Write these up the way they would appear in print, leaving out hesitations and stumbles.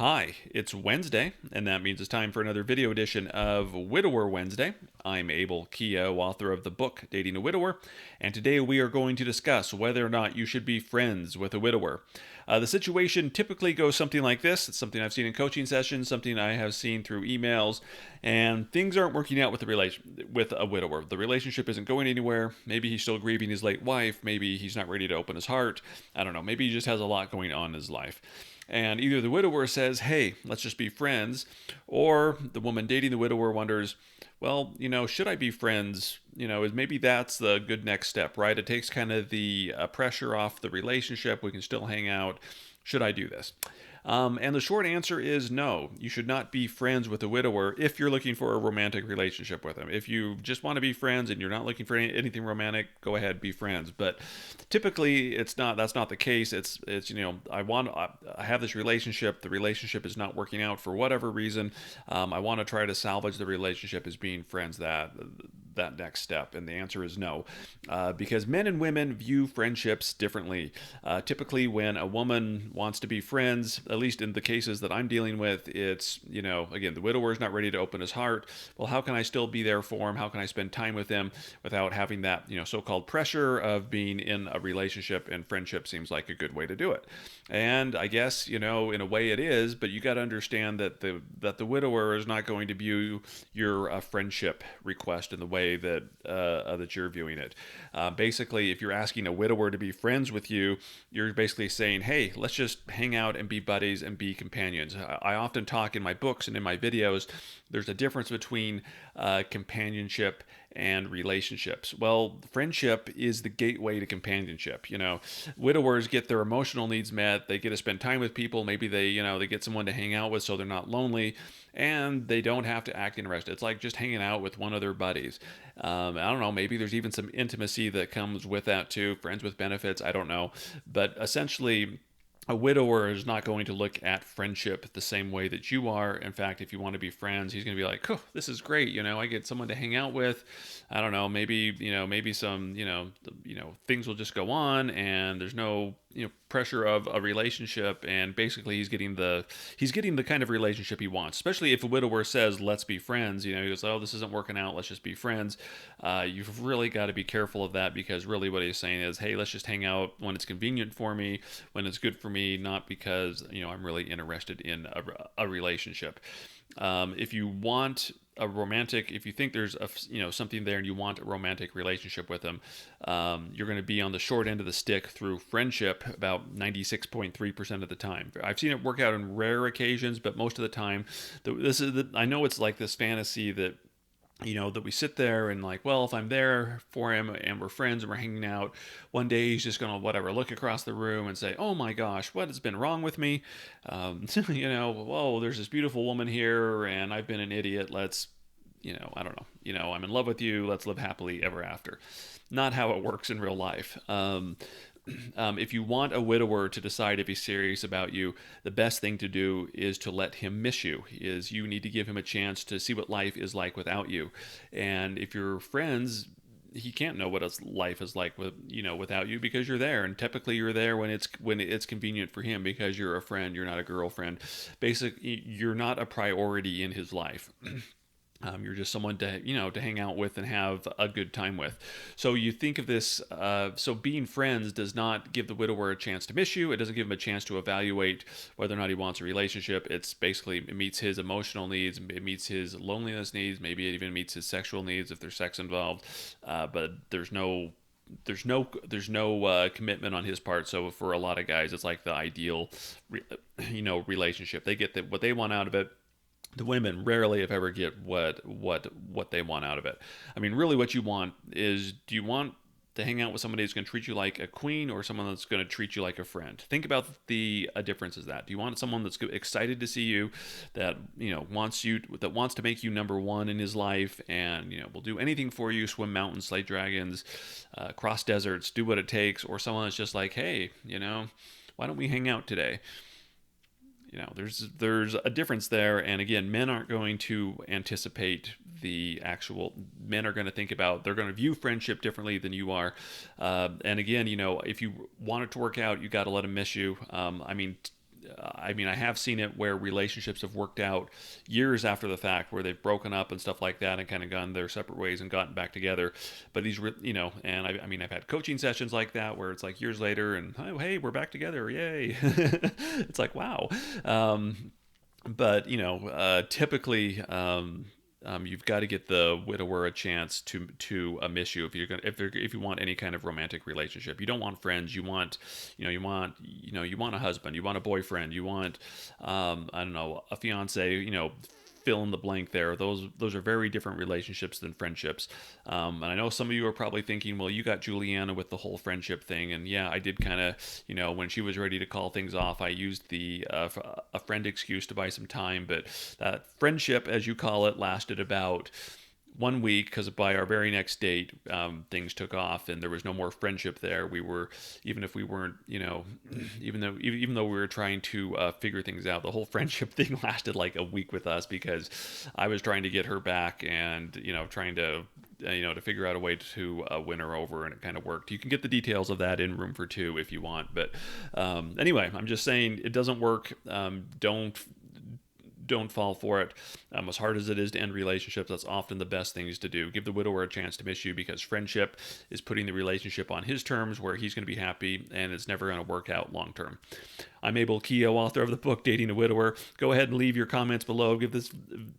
Hi, it's Wednesday, and that means it's time for another video edition of Widower Wednesday. I'm Abel Keogh, author of the book Dating a Widower, and today we are going to discuss whether or not you should be friends with a widower. The situation typically goes something like this. It's something I've seen in coaching sessions, something I have seen through emails, and things aren't working out with with a widower. The relationship isn't going anywhere. Maybe he's still grieving his late wife. Maybe he's not ready to open his heart. I don't know. Maybe he just has a lot going on in his life. And either the widower says, hey, let's just be friends, or the woman dating the widower wonders, well, should I be friends? Maybe that's the good next step, right? It takes kind of the pressure off the relationship. We can still hang out. Should I do this? And the short answer is no. You should not be friends with a widower if you're looking for a romantic relationship with them. If you just want to be friends and you're not looking for anything romantic, go ahead, be friends. But typically, it's not. That's not the case. It's I have this relationship. The relationship is not working out for whatever reason. I want to try to salvage the relationship as being friends. That next step? And the answer is no, because men and women view friendships differently. Typically, when a woman wants to be friends, at least in the cases that I'm dealing with, it's, again, the widower is not ready to open his heart. Well, how can I still be there for him? How can I spend time with him without having that, so-called pressure of being in a relationship? And friendship seems like a good way to do it. And I guess, in a way it is, but you got to understand that the widower is not going to view your friendship request in the way that you're viewing it. Basically, if you're asking a widower to be friends with you, you're basically saying, hey, let's just hang out and be buddies and be companions. I often talk in my books and in my videos, there's a difference between companionship and relationships. Well, friendship is the gateway to companionship. Widowers get their emotional needs met. They get to spend time with people. Maybe they get someone to hang out with so they're not lonely, and they don't have to act interested. It's like just hanging out with one of their buddies. I don't know. Maybe there's even some intimacy that comes with that too. Friends with benefits. I don't know. But essentially, a widower is not going to look at friendship the same way that you are. In fact, if you want to be friends, he's going to be like, oh, this is great. I get someone to hang out with. I don't know, maybe some, things will just go on and there's no, pressure of a relationship. And basically he's getting the kind of relationship he wants, especially if a widower says, let's be friends. He goes, oh, this isn't working out. Let's just be friends. You've really got to be careful of that, because really what he's saying is, hey, let's just hang out when it's convenient for me, when it's good for me, not because, I'm really interested in a relationship. If you want if you think there's something there and you want a romantic relationship with them, you're going to be on the short end of the stick through friendship about 96.3% of the time. I've seen it work out in rare occasions, but most of the time, I know it's like this fantasy that that we sit there and like, well, if I'm there for him and we're friends and we're hanging out, one day he's just going to, whatever, look across the room and say, oh my gosh, what has been wrong with me? Whoa, there's this beautiful woman here and I've been an idiot. Let's, I don't know, I'm in love with you. Let's live happily ever after. Not how it works in real life. If you want a widower to decide if he's serious about you, the best thing to do is to let him miss you. You need to give him a chance to see what life is like without you. And if you're friends, he can't know what life is like without you, because you're there, and typically you're there when it's convenient for him, because you're a friend, you're not a girlfriend. Basically, you're not a priority in his life. You're just someone to hang out with and have a good time with. So you think of this. So being friends does not give the widower a chance to miss you. It doesn't give him a chance to evaluate whether or not he wants a relationship. It meets his emotional needs. It meets his loneliness needs. Maybe it even meets his sexual needs if there's sex involved. But there's no commitment on his part. So for a lot of guys, it's like the ideal, relationship. They get what they want out of it. The women rarely, if ever, get what they want out of it. I mean, really, what you want is, do you want to hang out with somebody who's going to treat you like a queen, or someone that's going to treat you like a friend? Think about the difference is that. Do you want someone that's excited to see you, that wants to make you number one in his life, and will do anything for you, swim mountains, slay dragons, cross deserts, do what it takes? Or someone that's just like, hey, why don't we hang out today? There's a difference there. And again, men aren't going to anticipate men are going to they're going to view friendship differently than you are. And again, if you want it to work out, you got to let them miss you. I mean, I have seen it where relationships have worked out years after the fact, where they've broken up and stuff like that, and kind of gone their separate ways and gotten back together. But and I mean, I've had coaching sessions like that where it's like years later, and oh, hey, we're back together, yay! It's like wow. But typically. You've got to get the widower a chance to miss you if you want any kind of romantic relationship. You don't want friends. You want a husband. You want a boyfriend. You want I don't know, a fiance. Fill in the blank there. Those are very different relationships than friendships. And I know some of you are probably thinking, well, you got Juliana with the whole friendship thing, and yeah, I did kind of, when she was ready to call things off, I used the a friend excuse to buy some time. But that friendship, as you call it, lasted about 1 week, because by our very next date, things took off and there was no more friendship there. We were, even if we weren't, even though we were trying to figure things out, the whole friendship thing lasted like a week with us, because I was trying to get her back, and trying to to figure out a way to win her over, and it kind of worked. You can get the details of that in Room for Two if you want, but anyway, I'm just saying it doesn't work. Don't fall for it. As hard as it is to end relationships, that's often the best things to do. Give the widower a chance to miss you, because friendship is putting the relationship on his terms, where he's going to be happy, and it's never going to work out long term. I'm Abel Keogh, author of the book Dating a Widower. Go ahead and leave your comments below. Give this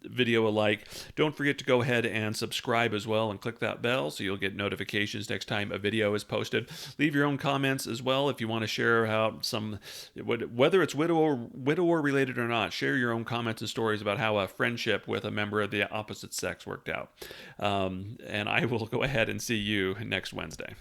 video a like. Don't forget to go ahead and subscribe as well, and click that bell so you'll get notifications next time a video is posted. Leave your own comments as well if you want to share how whether it's widower related or not. Share your own comments and stories about how a friendship with a member of the opposite sex worked out. And I will go ahead and see you next Wednesday.